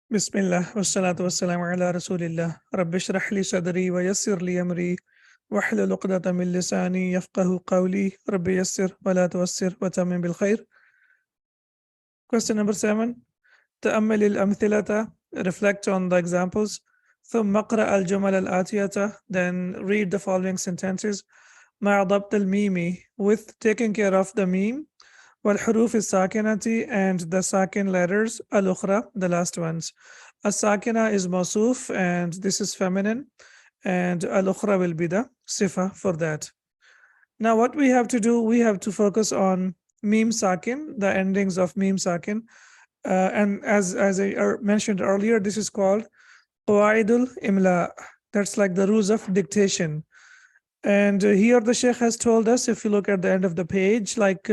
Bismillah, wassalatu wassalamu ala rasulillah. Rabbi shrah li sadri wa yassir li amri wahlul uqdatan min lisani yafqahu qawli. Rabbi yassir wa la tuwassir wa tamim bil khair. Question number 7. تأمل الأمثلة. Reflect on the examples. ثم اقرأ الجمل الآتية. Then read the following sentences. مع ضبط الميم, with taking care of the meme. والحروف الساكنة, and the sakin letters. الأخرى, the last ones. الساكنة is موصوف, and this is feminine, and الأخرى will be the sifa for that. Now what we have to do, we have to focus on meme sakin, the endings of meme sakin, and as I mentioned earlier, this is called qawaidul imla. That's like the rules of dictation. And here the Sheikh has told us, if you look at the end of the page, like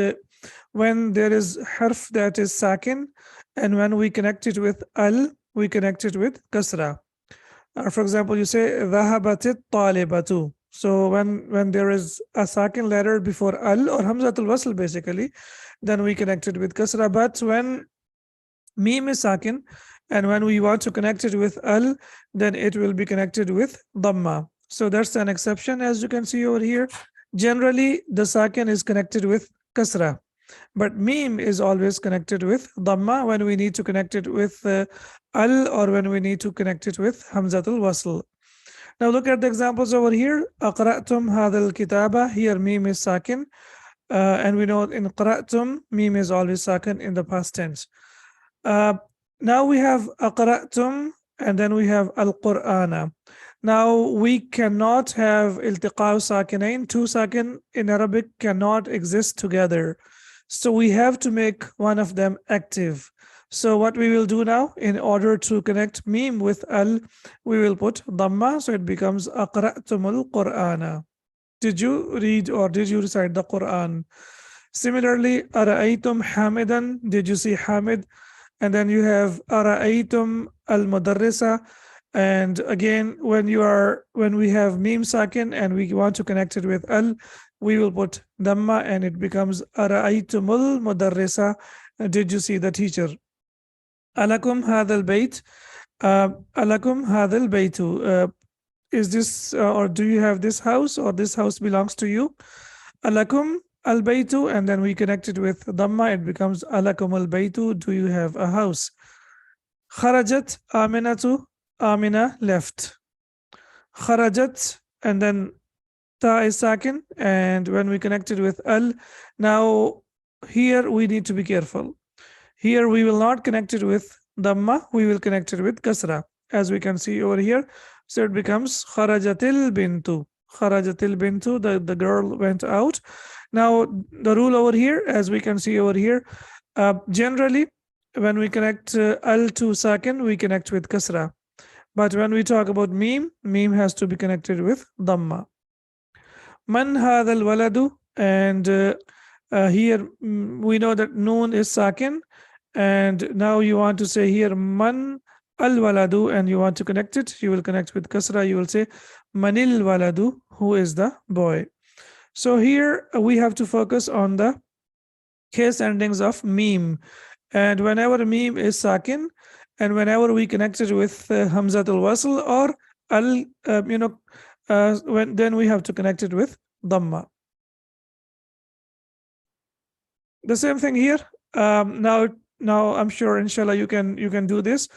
when there is harf that is sakin, and when we connect it with al, we connect it with kasra. For example, you say dhahabatit talibatu. So when there is a sakin letter before al or hamzatul wasl basically, then we connect it with kasra. But when meme is sakin, and when we want to connect it with al, then it will be connected with dhamma. So that's an exception, as you can see over here. Generally, the sakin is connected with kasra, but meme is always connected with dhamma when we need to connect it with al, or when we need to connect it with hamzatul wasl. Now look at the examples over here. Aqra'tum hadal kitaba. Here meme is sakin, and we know in qara'tum meme is always sakin in the past tense. Now we have aqra'tum, and then we have al-Qur'ana. Now we cannot have iltiqa sakinain. Two sakin in Arabic cannot exist together. So we have to make one of them active. So what we will do now, in order to connect meme with al, we will put dhamma, so it becomes aqra'tumul Qur'ana. Did you read or did you recite the Quran? Similarly, ara'aytum hamidan. Did you see hamid? And then you have ara'aytum al-mudarrisa. And again, when we have meme sakin and we want to connect it with al, we will put dhamma, and it becomes ara'aytumul mudarrisa. Did you see the teacher? Alakum hadal bayt. Alakum hadal baytu. Is this or do you have this house, or this house belongs to you? Alakum al baytu, and then we connect it with dhamma, it becomes alakum al baytu. Do you have a house? Kharajat aminatu. Amina left. Kharajat, and then ta is sakin, and when we connect it with al, now here we need to be careful. Here we will not connect it with dhamma, we will connect it with kasra, as we can see over here. So it becomes kharajatil bintu. Kharajatil bintu, the girl went out. Now the rule over here, as we can see over here, generally when we connect al to sakin, we connect with kasra. But when we talk about meme has to be connected with dhamma. Man hadal waladu, and here we know that noon is sakin, and now you want to say here man al waladu, and you want to connect it, you will connect with kasra, you will say manil waladu, who is the boy. So here we have to focus on the case endings of meme, and whenever meme is sakin, and whenever we connect it with hamzatul wasl or al, then we have to connect it with dhamma. The same thing here. Now I'm sure, inshallah, you can do this.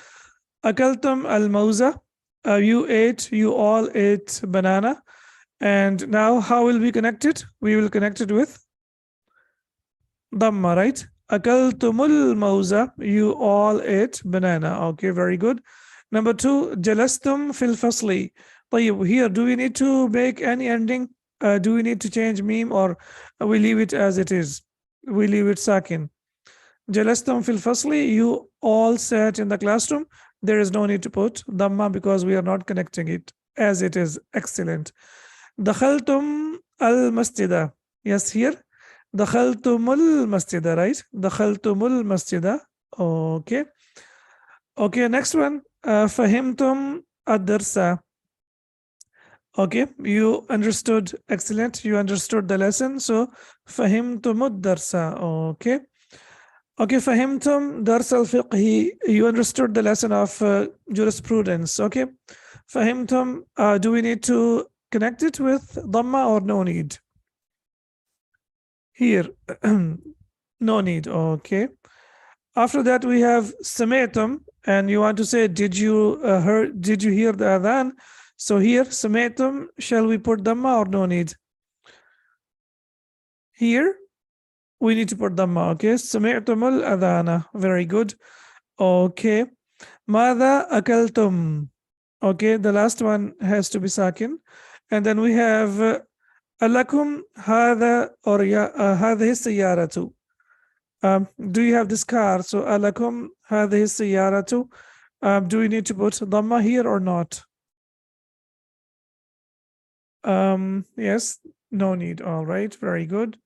Akaltum al mauza. You all ate banana. And now how will we connect it? We will connect it with dhamma, right? Akaltumul mauza. You all ate banana. Okay, very good. Number 2, jalastum fil fasli. Here, do we need to make any ending? Do we need to change meme, or we leave it as it is? We leave it sakin. Jalastum fil fasli. You all sat in the classroom. There is no need to put dhamma because we are not connecting it as it is. Excellent. Dakhaltum al masjida. Yes, here. Dakhaltumul masjida, right? Dakhaltumul masjida. Okay. Okay, next one. Fahimtum ad-darsa. Okay, you understood. Excellent. You understood the lesson. So fahimtum ad-darsa. Okay. Okay, فهمتم درس الفقه. You understood the lesson of jurisprudence. Okay, فهمتم. Do we need to connect it with dhamma or no need? Here, no need. Okay. After that, we have سمعتم, and you want to say, did you hear the adhan? So here, سمعتم, shall we put dhamma or no need? Here, we need to put dhamma. Okay, سمعتم الأذان. Very good. Okay. ماذا أكلتم? Okay, the last one has to be sakin. And then we have ألكم هذا or هذه السيارة. Do you have this car? So ألكم هذه السيارة. Do we need to put dhamma here or not? Yes, no need. All right, very good.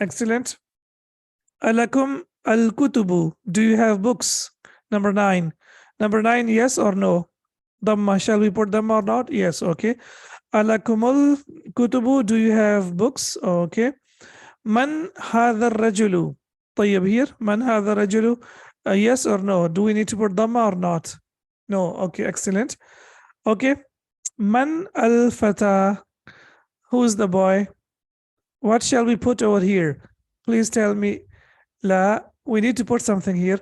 Excellent. ألكم الكتب. Do you have books? Number 9. Number 9, yes or no? Dhamma. Shall we put dhamma or not? Yes, okay. Alakumul kutubu. Do you have books? Okay. Man hadha rajulu. طيب here. Man hadha rajulu. Yes or no? Do we need to put dhamma or not? No. Okay, excellent. Okay. Man al fata. Who is the boy? What shall we put over here? Please tell me. La. We need to put something here.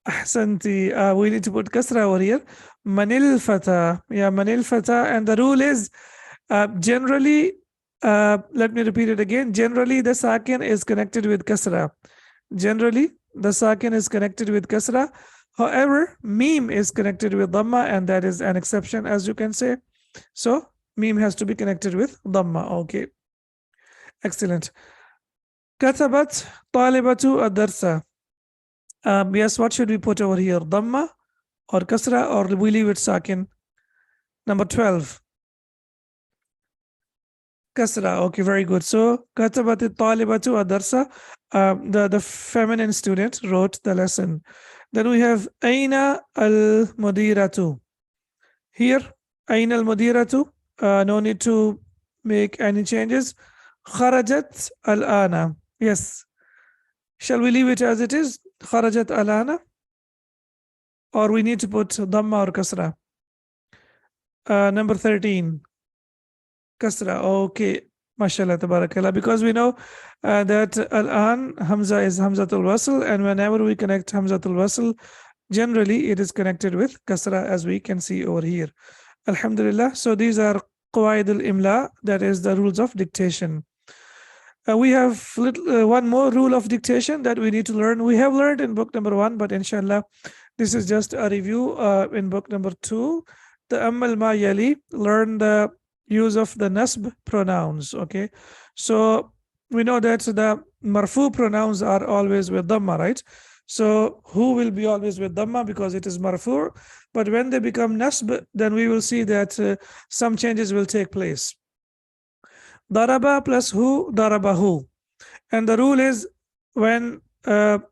Ahsanti. We need to put kasra over here. Manil fata. Yeah, manil fata. And the rule is generally, let me repeat it again. Generally, the sakin is connected with kasra. Generally, the sakin is connected with kasra. However, meme is connected with dhamma, and that is an exception, as you can say. So, meme has to be connected with dhamma. Okay. Excellent. Katabat talibatu ad-darsa. Yes, what should we put over here? Dhamma or kasra, or we leave it sakin? Number 12. Kasra. Okay, very good. So, katabat talibatu ad-darsa. The feminine student wrote the lesson. Then we have aina al-mudiratu. Here, aina al-mudiratu. No need to make any changes. Kharajat al-ana. Yes. Shall we leave it as it is? Kharajat al-ana? Or we need to put dhamma or kasra? Number 13. Kasra. Okay. MashaAllah, tabarakallah. Because we know that al-an, Hamza is Hamzatul Wasl, and whenever we connect Hamzatul Wasl, generally it is connected with kasra, as we can see over here. Alhamdulillah. So these are qawaid al-imla, that is the rules of dictation. We have one more rule of dictation that we need to learn. We have learned in book number 1, but inshallah, this is just a review in book number 2. The Ammal Ma Yali, learn the use of the nasb pronouns. Okay, so we know that the marfu pronouns are always with dhamma, right? So who will be always with dhamma because it is marfu, but when they become nasb, then we will see that some changes will take place. Daraba plus who, darabahu. And the rule is when the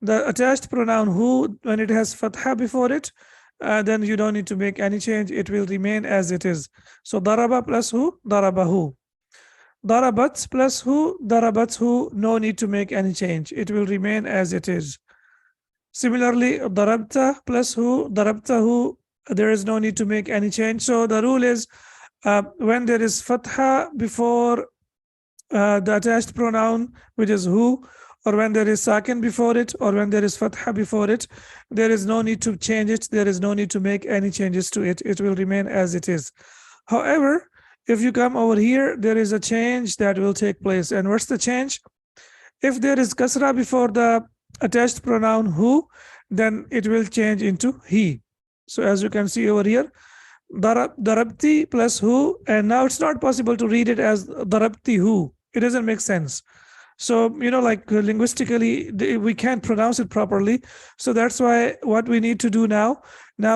attached pronoun who, when it has fatha before it, then you don't need to make any change. It will remain as it is. So daraba plus who, darabahu. Darabat plus who, darabathu. No need to make any change. It will remain as it is. Similarly, darabta plus who, darabtahu. There is no need to make any change. So the rule is when there is fatha before the attached pronoun, which is who, or when there is sakin before it, or when there is fatha before it, there is no need to change it. There is no need to make any changes to it. It will remain as it is. However, if you come over here, there is a change that will take place. And what's the change? If there is kasra before the attached pronoun who, then it will change into he. So as you can see over here, darabti plus who, and now it's not possible to read it as darabti who. It doesn't make sense. So, you know, like linguistically, we can't pronounce it properly. So that's why what we need to do now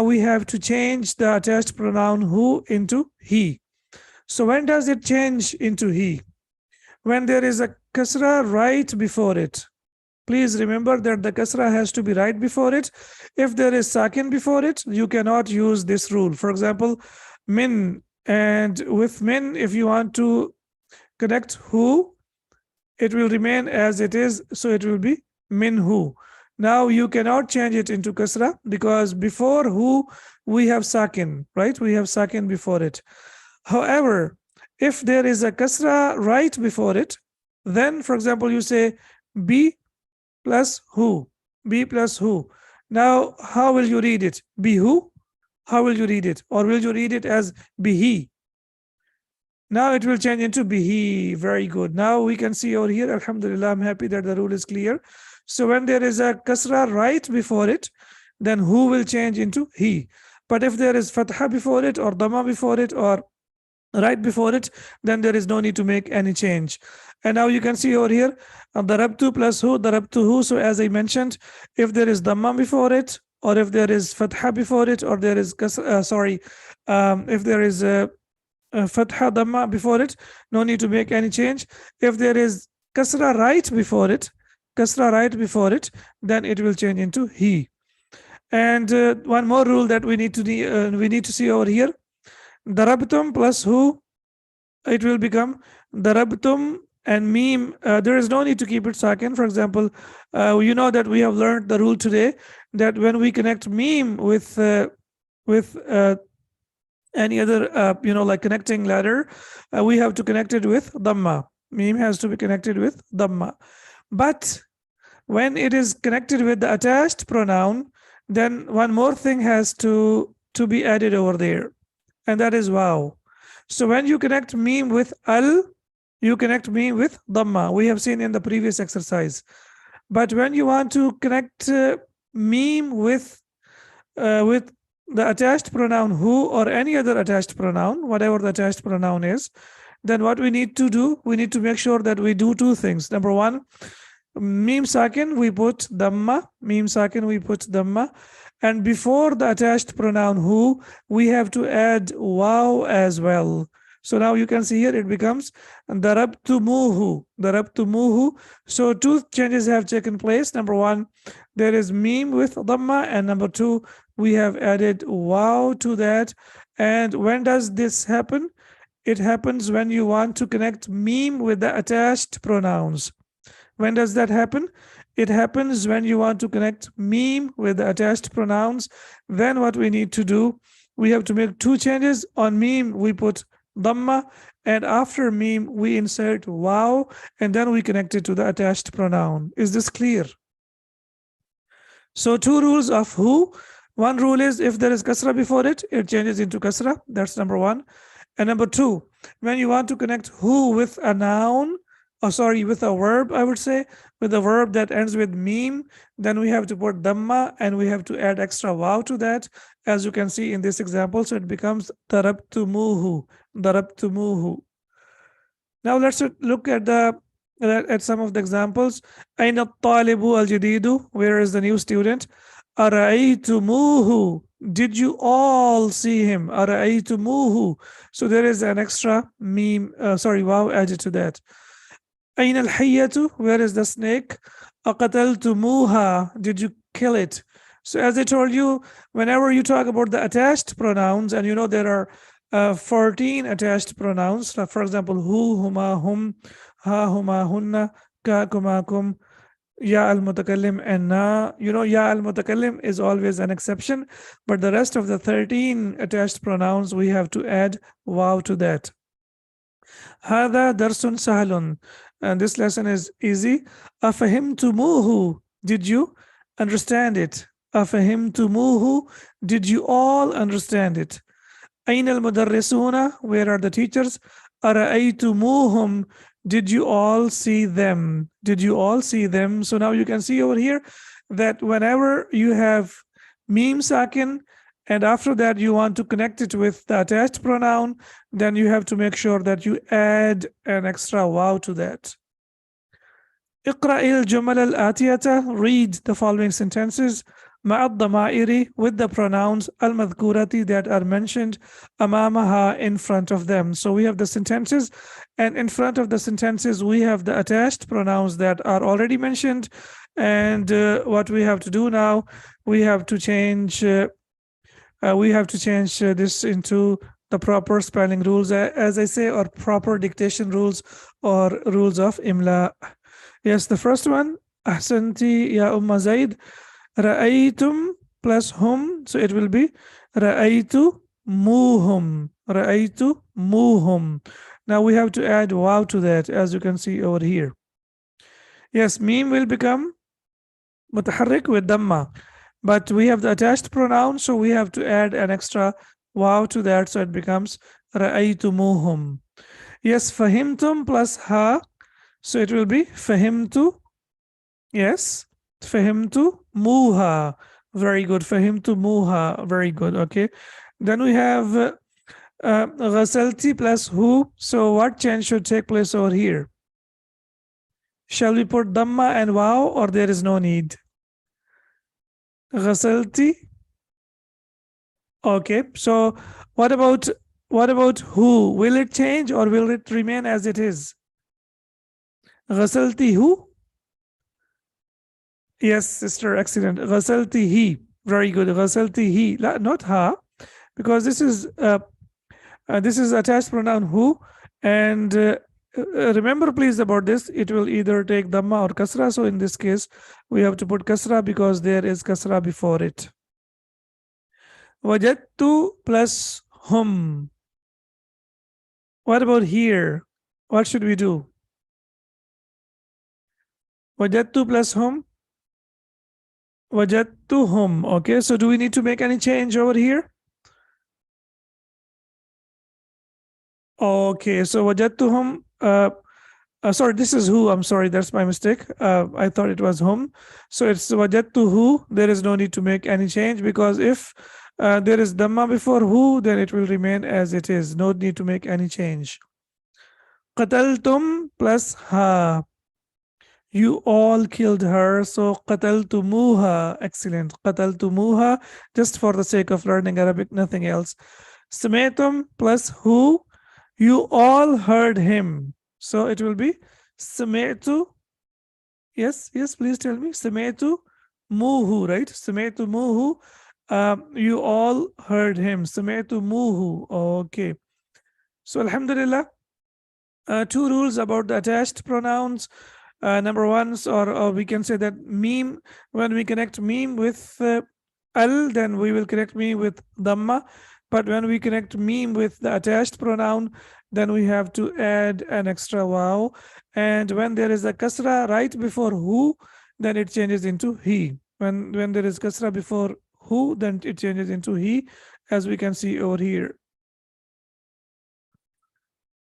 we have to change the attached pronoun who into he. So when does it change into he? When there is a kasra right before it. Please remember that the kasra has to be right before it. If there is sakin before it, you cannot use this rule. For example, min, and with min, if you want to connect who, it will remain as it is. So it will be minhu. Now you cannot change it into kasra because before hu we have sakin, right? We have sakin before it. However, if there is a kasra right before it, then for example you say b plus hu, b plus hu. Now how will you read it? Bihu? How will you read it? Or will you read it as bihi? Now it will change into bihi. Very good. Now we can see over here, alhamdulillah, I'm happy that the rule is clear. So when there is a kasra right before it, then hu will change into he. But if there is fatha before it or dhamma before it or right before it, then there is no need to make any change. And now you can see over here, darabtu plus hu, darabtu hu. So as I mentioned, if there is dhamma before it, or if there is fatha before it, or there is if there is fatha dhamma before it, no need to make any change. If there is kasra right before it, then it will change into he. And one more rule that we need to see over here: darabtum plus hu, it will become darabtum and meme. There is no need to keep it sakin. For example, you know that we have learned the rule today that when we connect meme with any other like connecting letter, we have to connect it with dhamma. Meme has to be connected with dhamma. But when it is connected with the attached pronoun, then one more thing has to be added over there, and that is wow. So when you connect meme with al, you connect meme with dhamma. We have seen in the previous exercise. But when you want to connect meme with the attached pronoun hu or any other attached pronoun, whatever the attached pronoun is, then what we need to do, we need to make sure that we do two things. Number one, meme sakin, we put dhamma. Meme sakin, we put dhamma. And before the attached pronoun hu, we have to add wow as well. So now you can see here it becomes darabtumuhu. Darabtumuhu. So two changes have taken place. Number one, there is meme with dhamma, and number two, we have added wow to that. And when does this happen? It happens when you want to connect meme with the attached pronouns. When does that happen? It happens when you want to connect meme with the attached pronouns. Then what we need to do, we have to make two changes. On meme, we put dhamma, and after meme, we insert wow, and then we connect it to the attached pronoun. Is this clear? So two rules of hu. One rule is if there is kasra before it, it changes into kasra. That's number one. And number two, when you want to connect hu with a noun, with a verb, I would say, with a verb that ends with meme, then we have to put dhamma and we have to add extra wow to that, as you can see in this example. So it becomes darabtumuhu, darabtumuhu. Now let's look at some of the examples. Aina at-talibu al-jadidu, where is the new student? Ara'aytumuhu, did you all see him? Ara'aytumuhu. So there is an extra meme, wow added to that. Ain al-hayyatu, where is the snake? Aqataltumuha, did you kill it? So as I told you, whenever you talk about the attached pronouns, and you know there are 14 attached pronouns. For example, hu, huma, hum, ha, huma, hunna, ka, kuma, kum, ya al-mutakallim, and na. You know, ya al-mutakallim is always an exception, but the rest of the 13 attached pronouns, we have to add wow to that. Hada darsun sahlun. And this lesson is easy. Afahimtumuhu, did you understand it? Afahimtumuhu, did you all understand it? Aina al-mudarrisuna, where are the teachers? Ara'aytumuhum, did you all see them? Did you all see them? So now you can see over here that whenever you have meme sakin, and after that you want to connect it with the attached pronoun, then you have to make sure that you add an extra wow to that. اقرأ الجمل الآتية, read the following sentences. مع الضمائر, with the pronouns المذكورة that are mentioned, أمامها, in front of them. So we have the sentences, and in front of the sentences we have the attached pronouns that are already mentioned. And what we have to do now, we have to change this into the proper spelling rules, as I say, or proper dictation rules, or rules of imla. Yes, the first one, Ahsanti ya Umma Zaid. Ra'aytum plus hum, so it will be Ra'aytu muhum. Ra'aytu muhum. Now we have to add wow to that, as you can see over here. Yes, meme will become mutaharrik with dhamma, but we have the attached pronoun, so we have to add an extra wow to that, so it becomes ra'aytumuhum. Yes, fahimtum plus ha, so it will be fahimtu. Yes, fahimtu muha. Very good. Fahimtu muha. Very good. Okay. Then we have ghasalti plus hu. So what change should take place over here? Shall we put dhamma and wow, or there is no need? Ghasalti. Okay. So what about who? Will it change or will it remain as it is? Ghasalti who? Yes, sister, excellent. Ghasalti he. Very good. Ghasalti he. Not ha, because this is attached pronoun who, and remember please about this, it will either take dhamma or kasra. So in this case we have to put kasra because there is kasra before it. Wajadtu plus hum. What about here? What should we do? Wajadtu plus hum. Wajadtu hum. Okay, so do we need to make any change over here? Okay, so wajadtuhum. Sorry, this is who. I'm sorry, that's my mistake. I thought it was whom. So it's wajadtu who. There is no need to make any change because if there is dhamma before who, then it will remain as it is. No need to make any change. Qataltum plus ha. You all killed her, so qataltumuha. Excellent. Qataltumuha, just for the sake of learning Arabic, nothing else. Sami'tum plus who. You all heard him. So it will be Sami'tu. Yes, please tell me. Sami'tu muhu, right? Sami'tu muhu. You all heard him. Sami'tu muhu. Okay. So Alhamdulillah, 2 rules about the attached pronouns. Number one, or we can say that meme, when we connect meme with al, then we will connect meme with dhamma. But when we connect meme with the attached pronoun, then we have to add an extra wow. And when there is a kasra right before who, then it changes into he. When there is kasra before who, then it changes into he, as we can see over here.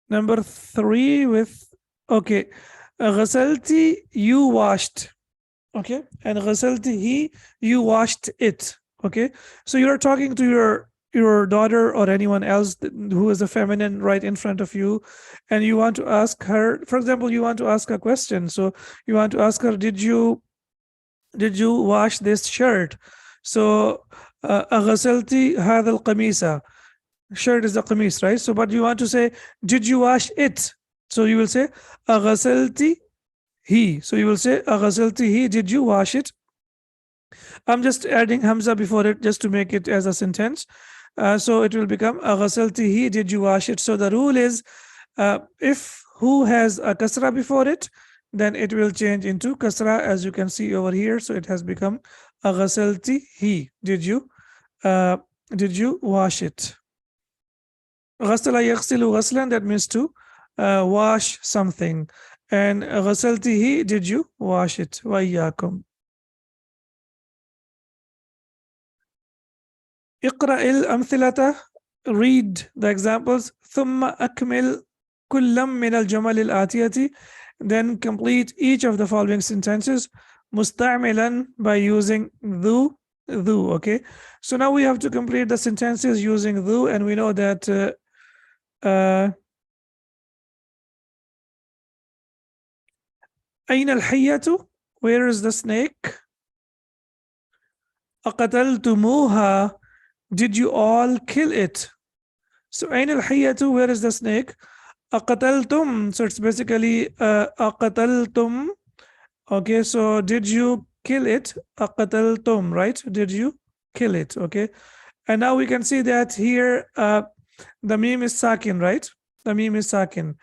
Number 3 with, okay, ghasalti, you washed. Okay, and ghasalti he, you washed it. Okay, so you're talking to your daughter or anyone else who is a feminine right in front of you, and you want to ask her, for example, you want to ask a question. So you want to ask her, did you wash this shirt? So ghasalti hadha al-qamisa. Shirt is the qamis, right? So but you want to say, did you wash it? So you will say ghasalti he. So you will say ghasalti he, did you wash it? I'm just adding hamza before it just to make it as a sentence. So it will become ghasaltihi, did you wash it? So the rule is if who has a kasra before it, then it will change into kasra, as you can see over here. So it has become ghasaltihi, did you wash it? Ghasala yaghsilu ghaslan, that means to wash something. And ghasaltihi, did you wash it? Wa iyyakum. اقرأ الأمثلة, read the examples. ثم أكمل كل من الجمل الآتية, then complete each of the following sentences. مستعملا, by using ذو. Okay, so now we have to complete the sentences using ذو, and we know that أين الحية? Where is the snake? أقتلتموها? Did you all kill it? So أين الحية? Where is the snake? أقتلتم? So it's basically أقتلتم. Okay, so did you kill it? أقتلتم, right? Did you kill it? Okay, and now we can see that here the meme is sakin, right? The meme is sakin.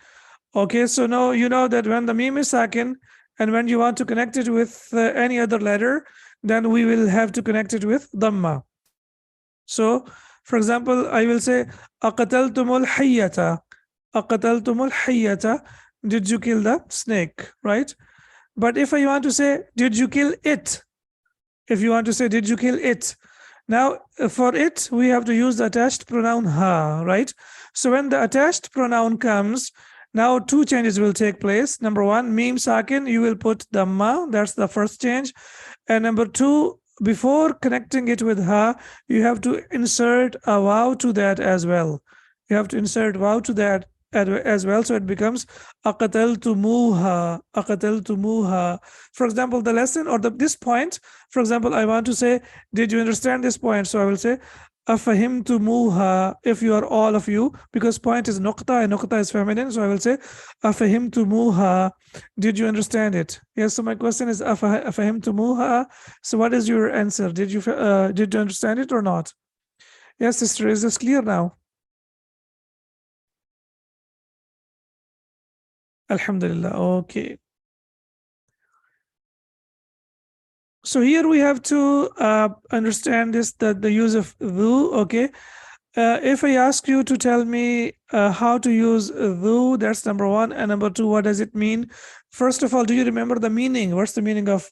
Okay, so now you know that when the meme is sakin And when you want to connect it with any other letter, then we will have to connect it with dhamma. So, for example, I will say, أَقَتَلْتُمُ الْحَيَّةَ. أَقَتَلْتُمُ الْحَيَّةَ. Did you kill the snake, right? But if I want to say, did you kill it? If you want to say, did you kill it? Now, for it, we have to use the attached pronoun ha, right? So when the attached pronoun comes, now two changes will take place. Number one, mim sakin, you will put dhamma. That's the first change. And number two, before connecting it with ha, you have to insert a waw to that as well. You have to insert waw to that as well, so it becomes aqataltumuha, aqataltumuha. For example, the lesson or this point, for example, I want to say, did you understand this point? So I will say afahimtumuha, if you are all of you, because point is nuqta and nuqta is feminine, so I will say afahimtumuha, did you understand it? Yes, so my question is afahimtumuha. So what is your answer? Did you understand it or not? Yes, sister, is this clear now? Alhamdulillah. Okay. So here we have to understand this, that the use of dhu. Okay. If I ask you to tell me how to use dhu, that's number one. And number two, what does it mean? First of all, do you remember the meaning? What's the meaning of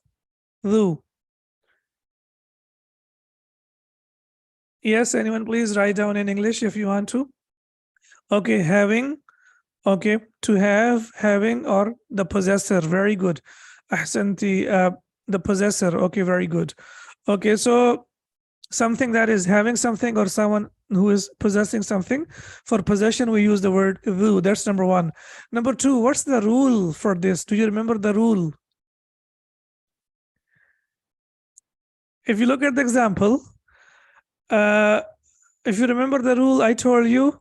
dhu? Yes, anyone please write down in English if you want to. Okay, having. Okay, to have, having, or the possessor. Very good. Ahsanti, the possessor. Okay, very good. Okay, so something that is having something or someone who is possessing something. For possession, we use the word dhu. That's number one. Number two, what's the rule for this? Do you remember the rule? If you look at the example, if you remember the rule I told you,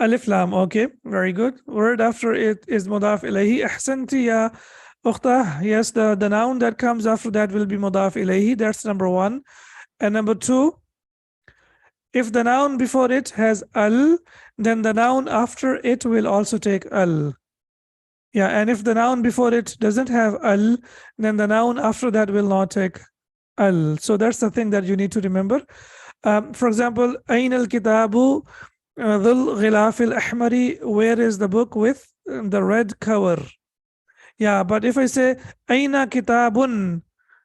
Alif Lam, okay, very good. Word after it is mudaf ilayhi. Ahsanti ya ukhta. Yes, the noun that comes after that will be mudaf ilayhi. That's number one. And number two, if the noun before it has al, then the noun after it will also take al. Yeah, and if the noun before it doesn't have al, then the noun after that will not take al. So that's the thing that you need to remember. For example, Ain al-Kitabu Dhul Ghilaf al-Ahmari, where is the book with the red cover? Yeah, but if I say Aina Kitabun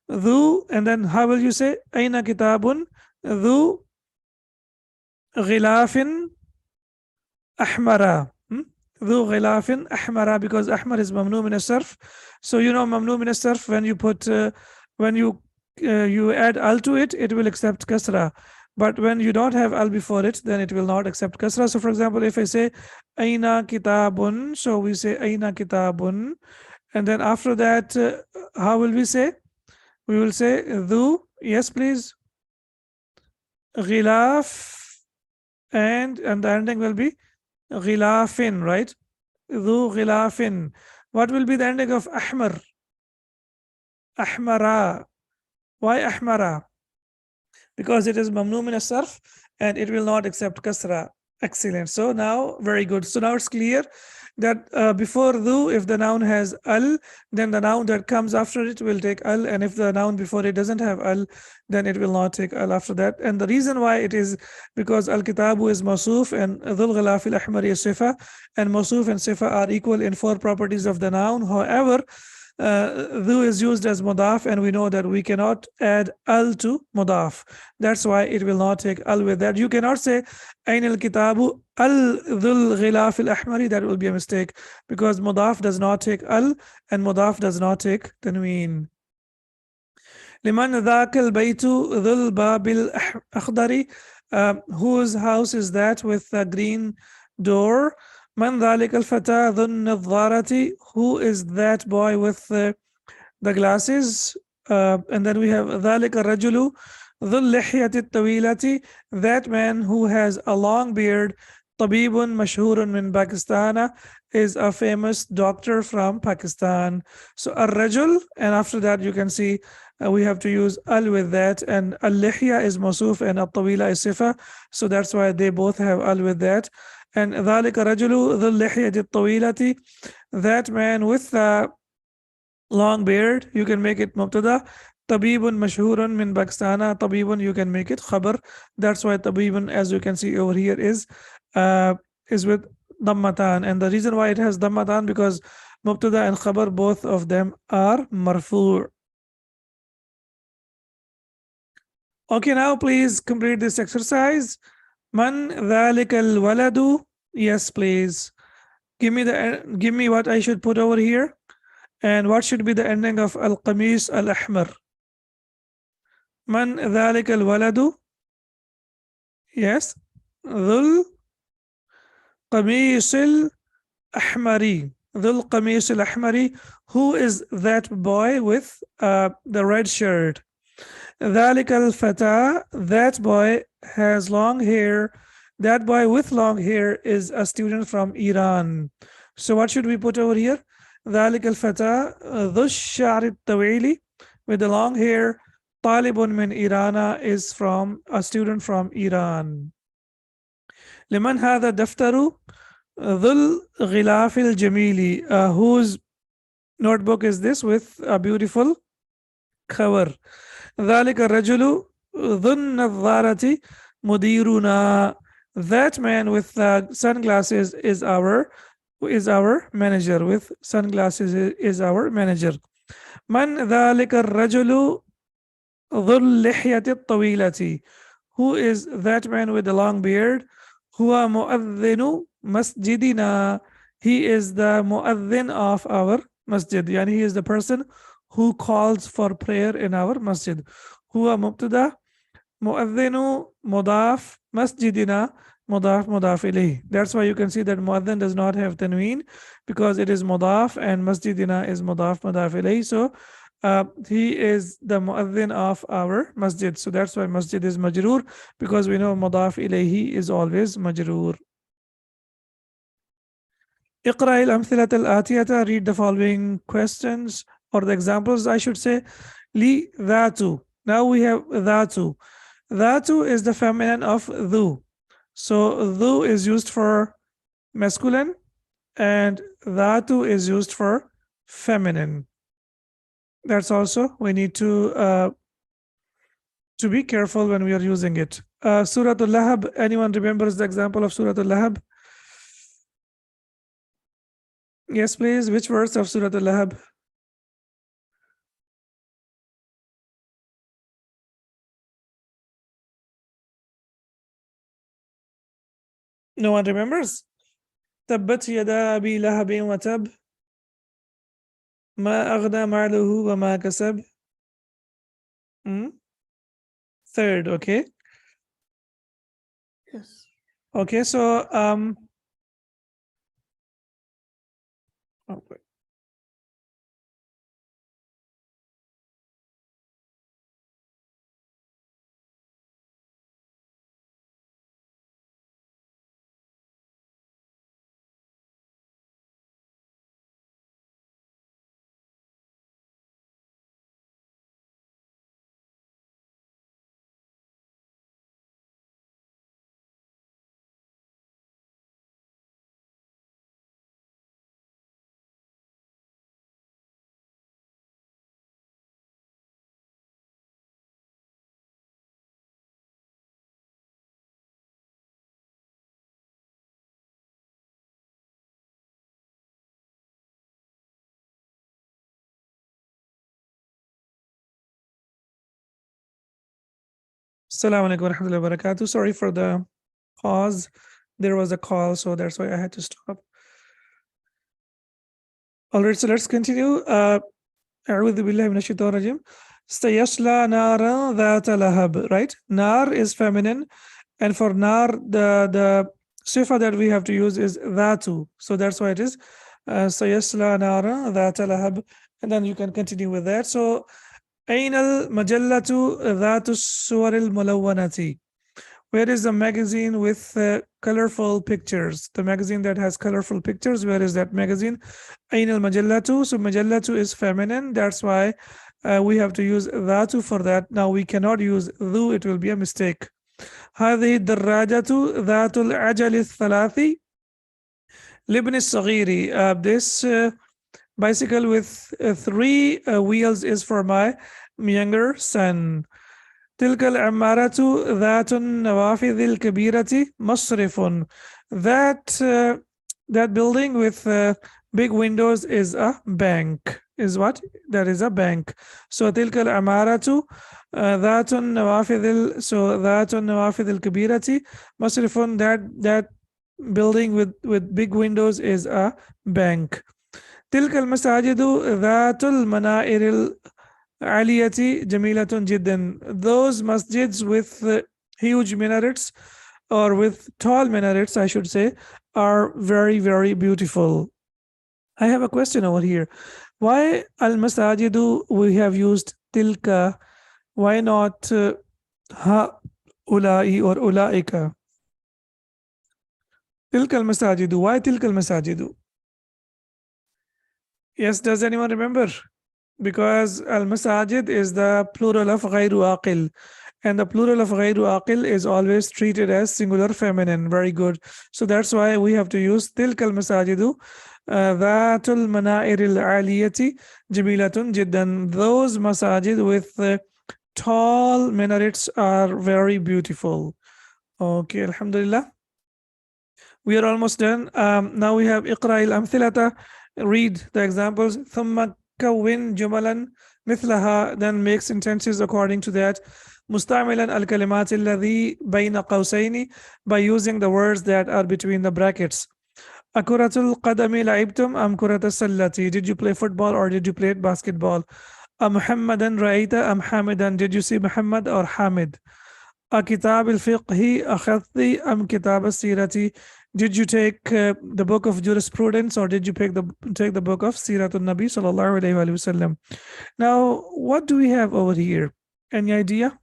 Dhu, and then how will you say Aina Kitabun Dhu Ghilafin Ahmara? Dhu Ghilafin Ahmara, because Ahmar is Mamnu min as-Sarf. So you know Mamnu min as-Sarf, when you put when you add al to it, it will accept kasra. But when you don't have al before it, then it will not accept kasra. So for example, if I say Aina Kitabun, so we say Aina Kitabun, and then after that, how will we say? We will say Dhu, yes please, Ghilaf, and the ending will be Ghilafin, right? Dhu Ghilafin. What will be the ending of Ahmar? Ahmara. Why Ahmara? Because it is mamnu min as-sarf and it will not accept kasra. Excellent. So now, very good. So now it's clear that before dhu, if the noun has al, then the noun that comes after it will take al, and if the noun before it doesn't have al, then it will not take al after that. And the reason why it is because al-kitabu is mawsuf and dhul ghilaf al-ahmari is sifa, and mawsuf and sifa are equal in four properties of the noun. However, dhu is used as mudaf, and we know that we cannot add al to mudaf. That's why it will not take al with that. You cannot say ain al kitabu al dhul ghilaf al ahmari. That will be a mistake, because mudaf does not take al and mudaf does not take tanween. Liman dhaka al baytu dhul babil akhdari. Whose house is that with the green door? Man dhalik al-fata dhun nadharati. Who is that boy with the glasses? And then we have dhalik al-rajulu dhul lihyati tawilati. That man who has a long beard. Tabibun mashhurun min Pakistan, is a famous doctor from Pakistan. So ar-rajul, and after that you can see we have to use al with that, and al-lihya is mawsuf and al-tawila is sifa, so that's why they both have al with that. And ذلك رجل ذو اللحية الطويلة, that man with the long beard, you can make it mubtada. Tabibun mashhurun min Pakistana, tabibun, you can make it khabar. That's why tabibun, as you can see over here, is with dammatan. And the reason why it has dammatan, because mubtada and khabar, both of them are marfu'. Okay, now please complete this exercise. Man dhalika al-waladu? Yes, please. Give me what I should put over here. And what should be the ending of al-qamis al-ahmar? Man dhalika al-waladu? Yes. Dhul qamis al-ahmari. Dhul qamis al-ahmari. Who is that boy with the red shirt? ذلك الفتى, that boy has long hair. That boy with long hair is a student from Iran. So what should we put over here? ذلك الفتى ذو الشعر الطويل, with the long hair. طالب من إيران is from a student from Iran. لمن هذا الدفتر؟ ذو الغلاف الجميل, whose notebook is this with a beautiful cover. ذلك الرجل ذو النظارة مديرنا, that man with the sunglasses is our manager. With sunglasses is our manager. من ذلك الرجل ذو اللحية الطويلة, who is that man with the long beard? هو مؤذن مسجدنا, he is the mu'adhin of our masjid. Yani he is the person who calls for prayer in our masjid. Huwa mubtada, mu'adhinu mudaf, masjidina mudaf mudaf ilayh. That's why you can see that mu'adhin does not have tanween, because it is mudaf and masjidina is mudaf mudaf ilayh. So he is the mu'adhin of our masjid. So that's why masjid is majroor, because we know mudaf ilayhi is always majroor. اقرأ الأمثلة الآتية, read the following questions or the examples, I should say. Li dhatu. Now we have dhatu. Dhatu is the feminine of dhu. So dhu is used for masculine and dhatu is used for feminine. That's also, we need to be careful when we are using it. Surah Al-Lahab, anyone remembers the example of Surah Al-Lahab? Yes, please. Which verse of Surah Al-Lahab? No one remembers? تبت يدا أبي لهب وتب ما أغنى ماله وما كسب. Third, okay. Yes. Okay, so okay. Assalamu alaikum warahmatullahi wabarakatuh. Sorry for the pause. There was a call, so that's why I had to stop. All right, so let's continue. أعوذ بالله من الشيطان الرجيم. سيصلى نارا ذات لهب. Right? Nar is feminine, and for nar, the sifa that we have to use is dhatu. So that's why it is سيصلى نارا ذات لهب. And then you can continue with that. So أين المجلة ذات الصور الملونة? Where is the magazine with colorful pictures? The magazine that has colorful pictures, where is that magazine? أين المجلة? So مجلة is feminine. That's why we have to use ذات for that. Now we cannot use ذو, it will be a mistake. هذه الدراجة ذات العجل الثلاث. Libni Saghiri. This bicycle with three wheels is for my younger son. تلك العمارة ذات النوافذ الكبيرة مصرف. That that building with big windows is a bank. Is what? That is a bank. So تلك العمارة ذات النوافذ so ذات النوافذ الكبيرة مصرف. That building with big windows is a bank. تلك المساجد ذات المنائر العالية جميلة جدا. Those masjids with huge minarets, or with tall minarets I should say, are very, very beautiful. I have a question over here. Why al-masajidu we have used tilka? Why not ha-ulai or ulaika? Tilka al-masajidu. Why tilka al-masajidu? Yes, does anyone remember? Because al-masajid is the plural of ghayru aqil, and the plural of ghayru aqil is always treated as singular feminine. Very good. So that's why we have to use tilka al-masajidu dhatul mana'ir al-aliyati jamilatun jiddan. Those masajid with tall minarets are very beautiful. Okay, alhamdulillah. We are almost done. Now we have iqra al-amthilata. Read the examples. ثم كون جملا مثلها, then make sentences according to that. مستعملا الكلمات الذي بين قوسين, by using the words that are between the brackets. أكرة القدم لعبتم أم كرة السلة? Did you play football or did you play basketball? أمحمدا رأيت أم حامدا? Did you see Muhammad or Hamid? أكتاب الفقه أخذت أم كتاب السيرة? Did you take the book of jurisprudence or did you take the book of Sirat al-Nabi sallallahu alayhi wa sallam? Now, what do we have over here? Any idea?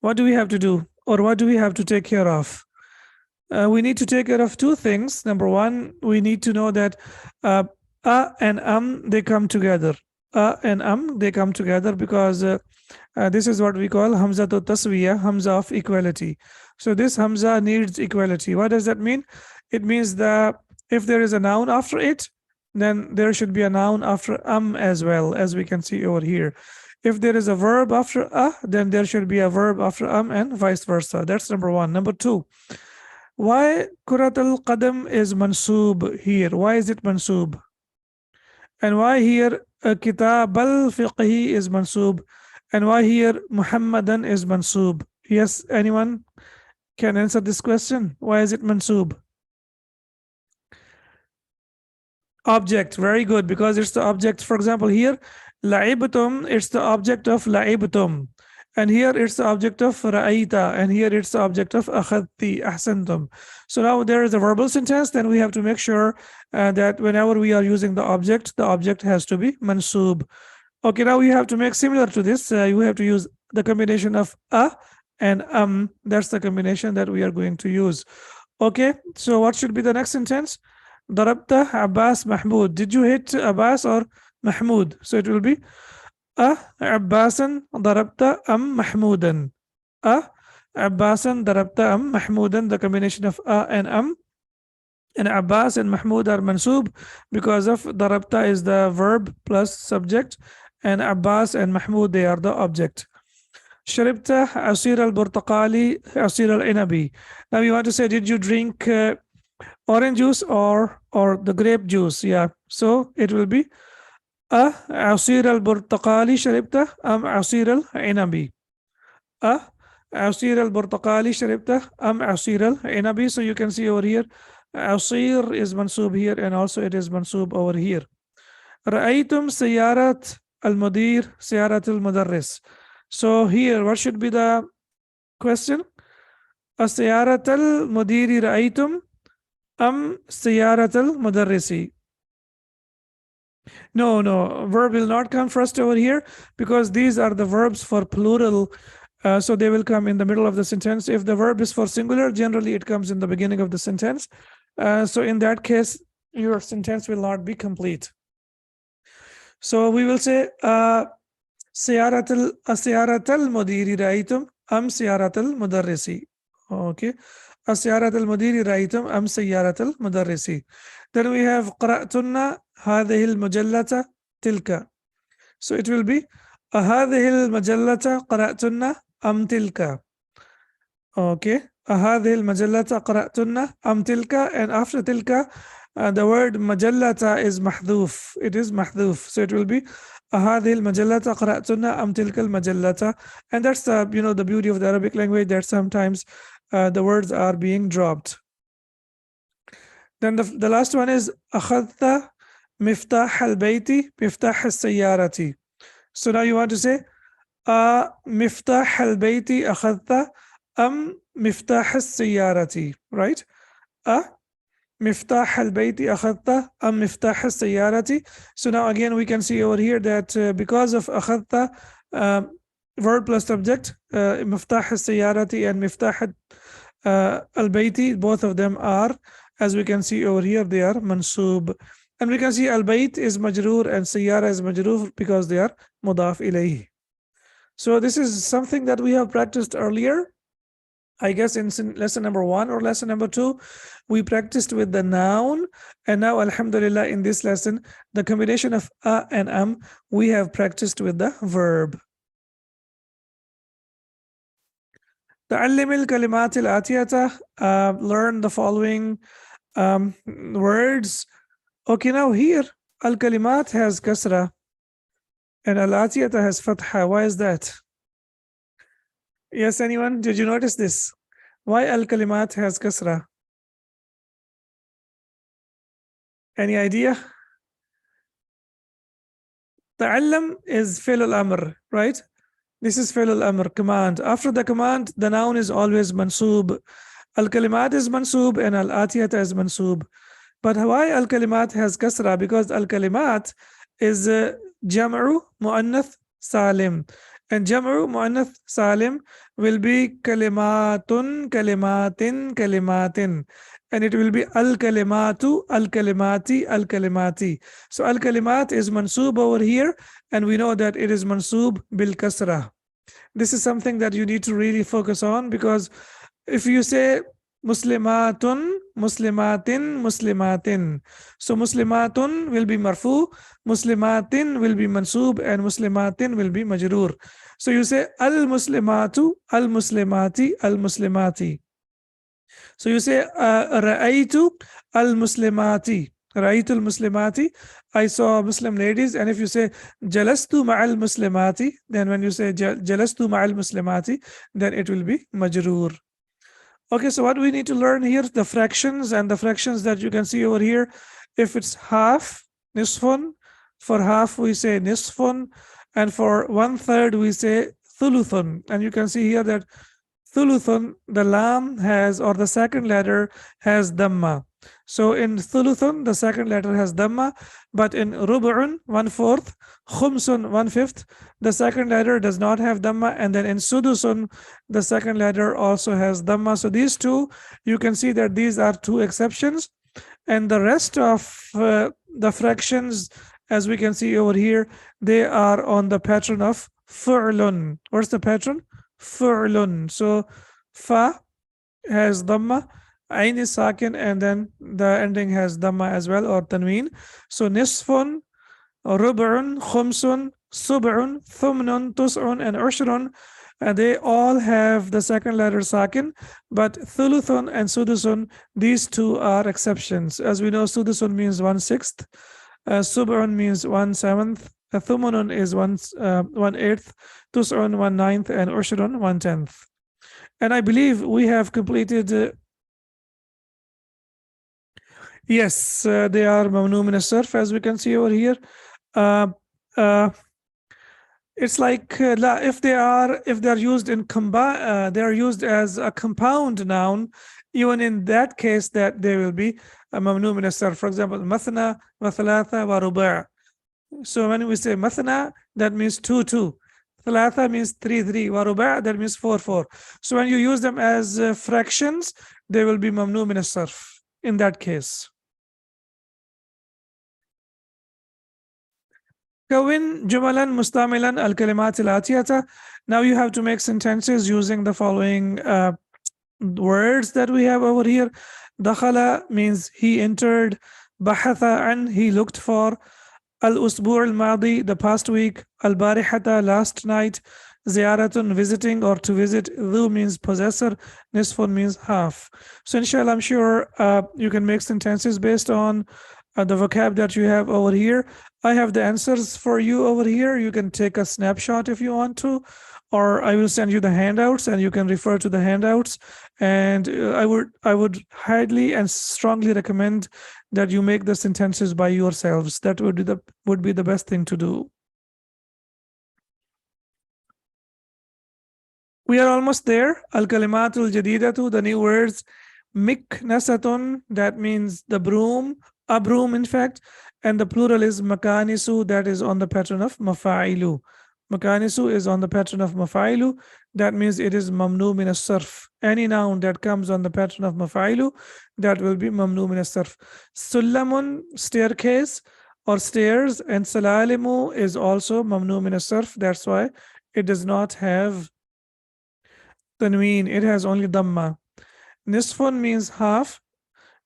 What do we have to do, or what do we have to take care of? We need to take care of two things. Number one, we need to know that a and they come together. A and they come together because this is what we call hamza to taswiya, hamza of equality. So this hamza needs equality. What does that mean? It means that if there is a noun after it, then there should be a noun after as well, as we can see over here. If there is a verb after then there should be a verb after and vice versa. That's number one. Number two, why kurat al-qadam is mansoob here? Why is it mansoob? And why here kitab al-fiqhi is mansoob? And why here Muhammadan is mansoob? Yes, anyone can answer this question? Why is it mansoob? Object, very good, because it's the object. For example, here la'ibtum, it's the object of la'ibtum, and here it's the object of ra'aita, and here it's the object of akhadti, ahsantum. So now there is a verbal sentence, then we have to make sure that whenever we are using the object has to be mansoob. Okay, now we have to make similar to this. You have to use the combination of and that's the combination that we are going to use. Okay, so what should be the next sentence? Darabta Abbas Mahmoud. Did you hit Abbas or Mahmoud? So it will be Abbasan darabta am Mahmoodan. Abbasan darabta am Mahmoodan. The combination of and Abbas and Mahmoud are mansoob because of darabta is the verb plus subject, and Abbas and Mahmoud, they are the object. Sharibta asir al-burtaqali asir al-inabi. Now we want to say, did you drink orange juice or the grape juice? Yeah, so it will be asir al-burtaqali sharibta am asir al-inabi. Asir al-burtaqali sharibta am asir al-inabi. So you can see over here asir is mansoob here, and also it is mansoob over here. Ra'aytum sayarat al-mudir sayarat al-mudarris. So here, what should be the question? As-sayarat al-mudiri ra'aytum am sayarat al-mudarrisi? No, verb will not come first over here because these are the verbs for plural. So they will come in the middle of the sentence. If the verb is for singular, generally it comes in the beginning of the sentence. So in that case, your sentence will not be complete. So we will say, سيارة المدير رأيتم أم سيارة المدرس. Okay. السيارة المدير رأيتم أم سيارة المدرس. Then we have قرأتن هذه المجلة تلك. So it will be هذه المجلة قرأتن أم تلك. Okay. هذه المجلة قرأتن أم تلك, and after تلك the word مجلة is محذوف. It is محذوف. So it will be هذه المجلة قرأتن أم تلك المجلة. And that's the the beauty of the Arabic language, that sometimes the words are being dropped. Then the last one is أخذت مفتاح البيت مفتاح السيارة. So now you want to say مفتاح البيت أخذت أم مفتاح السيارة, right? مفتاح البيت أخذت أم مفتاح السيارة. So now again we can see over here that because of أخذت, verb plus subject, مفتاح السيارة and مفتاح البيت, both of them are, as we can see over here, they are mansub. And we can see البيت is majroor and سيارة is majroor because they are مضاف إليه. So this is something that we have practiced earlier. I guess in lesson number 1 or lesson number 2, we practiced with the noun, and now alhamdulillah in this lesson, the combination of a and am, we have practiced with the verb. تعلم الكلمات الآتية, learn the following words. Okay, now here al-kalimat has kasra and al-atiyata has fatha. Why is that? Yes, anyone? Did you notice this? Why al-kalimat has kasra? Any idea? Ta'allam is fi'l al-amr, right? This is fi'l al-amr, command. After the command, the noun is always mansub. Al-kalimat is mansub and al-atiyata is mansub. But why al-kalimat has kasra? Because al-kalimat is jam'u mu'annath salim. And jam'u mu'annath salim will be kalimatun, kalimatin, kalimatin. And it will be al-kalimatu, al-kalimati, al-kalimati. So al-kalimat is mansub over here, and we know that it is mansub bil kasra. This is something that you need to really focus on, because if you say muslimatun, muslimatin, muslimatin, so muslimatun will be marfu, muslimatin will be mansub, and muslimatin will be majroor. So you say al-muslimatu, al-muslimati, al-muslimati. So you say ra'aytu al-muslimati, ra'aytu al-muslimati, I saw Muslim ladies. And if you say jalastu ma'al muslimati, then when you say jalastu ma'al muslimati, then it will be majroor. Okay, so what we need to learn here, the fractions, and the fractions that you can see over here. If it's half, nisfun, for half we say nisfun, and for 1/3 we say thuluthun. And you can see here that thuluthun, the lam has, or the second letter has dhamma. So in thuluthun, the second letter has dhamma, but in rubu'un, 1/4, khumsun, 1/5, the second letter does not have dhamma, and then in sudusun, the second letter also has dhamma. So these two, you can see that these are two exceptions, and the rest of the fractions, as we can see over here, they are on the pattern of fu'lun. What's the pattern? Fu'lun. So fa has dhamma, ain is sakin, and then the ending has dhamma as well, or tanween. So nisfun, rub'un, khumsun, sub'un, thumnun, tus'un, and ushrun, they all have the second letter sakin, but thuluthun and sudusun, these two are exceptions. As we know, sudusun means 1/6, sub'un means 1/7, thumunun is 1/8, tus'un 1/9, and ushrun 1/10. And I believe we have completed. Yes, they are mamnu min as-sarf, as we can see over here. It's like if they are used in they are used as a compound noun. Even in that case, that they will be mamnu min as-sarf. For example, mathna wa thalatha wa ruba'. So when we say mathna, that means 2, 2. Thalatha means 3, 3. Wa ruba', that means 4, 4. So when you use them as fractions, they will be mamnu min as-sarf in that case. Kawin jumalan mustamilan al-kalimat al-atiyata. Now you have to make sentences using the following words that we have over here. Dakhala means he entered. Bahatha an, he looked for. Al-usbu' al-madi, the past week. Al-barihata, last night. Ziyaratun, visiting or to visit. Dhu means possessor. Nisfun means half. So inshallah, I'm sure you can make sentences based on the vocab that you have over here. I have the answers for you over here. You can take a snapshot if you want to, or I will send you the handouts and you can refer to the handouts. And I would highly and strongly recommend that you make the sentences by yourselves. That would be the best thing to do. We are almost there. Al-kalimatul jadidatu, the new words. Miknasatun, that means the broom, a broom in fact, and the plural is makanisu, that is on the pattern of mafa'ilu. Makanisu is on the pattern of mafa'ilu. That means it is mamnu min as-sarf. Any noun that comes on the pattern of mafa'ilu, that will be mamnu min as-sarf. Sullamun, staircase or stairs, and salalimu is also mamnu min as-sarf. That's why it does not have tanween, it has only dhamma. Nisfun means half.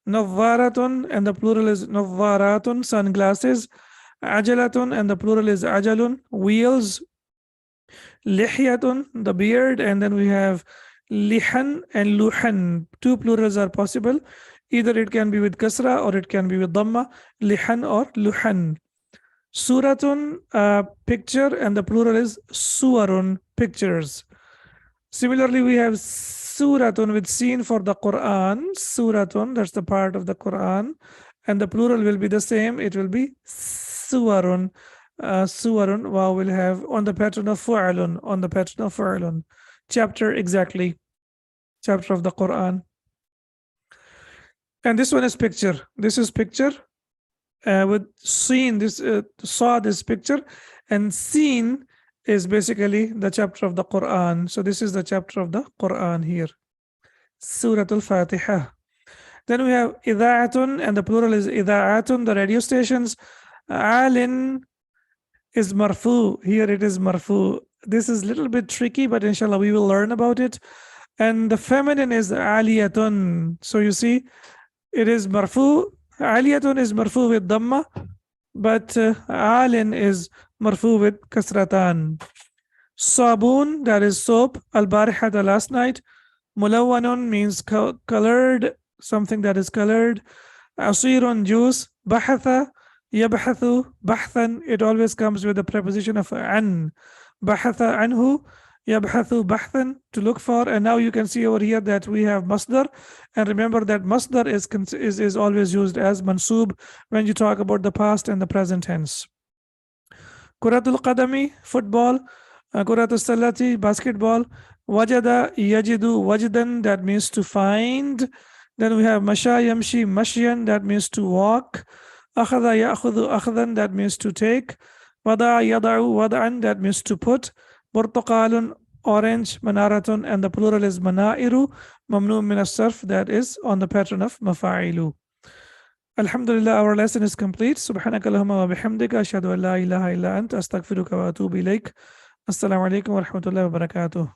Nawwaratun, and the plural is nawwaratun, sunglasses. Ajalatun, and the plural is ajalun, wheels. Lihyatun, the beard, and then we have lihan and luhan. Two plurals are possible. Either it can be with kasra or it can be with dhamma, lihan or luhan. Suratun, picture, and the plural is suwarun, pictures. Similarly, we have suratun with seen for the Quran. Suratun, that's the part of the Quran. And the plural will be the same. It will be suwarun. Suwarun, wow, will have on the pattern of fu'alun, on the pattern of fu'alun. Chapter, exactly. Chapter of the Quran. And this one is picture. This is picture. With seen, this saw this picture, and seen is basically the chapter of the Quran. So this is the chapter of the Quran here. Surah Al-Fatiha. Then we have ida'atun, and the plural is ida'atun, the radio stations. Alin is marfu. Here it is marfu. This is a little bit tricky, but inshallah we will learn about it. And the feminine is aliyatun. So you see, it is marfu. Aliyatun is marfu with dhamma, but alin is marfu with kasratan. Sabun, that is soap. Al-bariha, the last night. Mulawwanun means colored, something that is colored. Asirun, juice. Bahatha, yabhathu, bahthan. It always comes with the preposition of an. Bahatha anhu, yabhathu bahthan, to look for. And now you can see over here that we have masdar. And remember that masdar is always used as mansub when you talk about the past and the present tense. Kuratul qadami, football. Kuratul salati, basketball. Wajada, yajidu, wajdan, that means to find. Then we have masha yamshi, mashyan, that means to walk. Akhadha ya'khudhu akhdan, that means to take. Wada'a yada'u wada'an, that means to put. Burtuqalun, orange. Manaratun, and the plural is manairu. Mamnu min as-sarf, that is on the pattern of mafa'ilu. Alhamdulillah, our lesson is complete. Subhanaka Allahumma wa bihamdika ashhadu an la ilaha illa anta astaghfiruka wa atubu ilaik. Assalamu alaikum wa rahmatullahi wa barakatuh.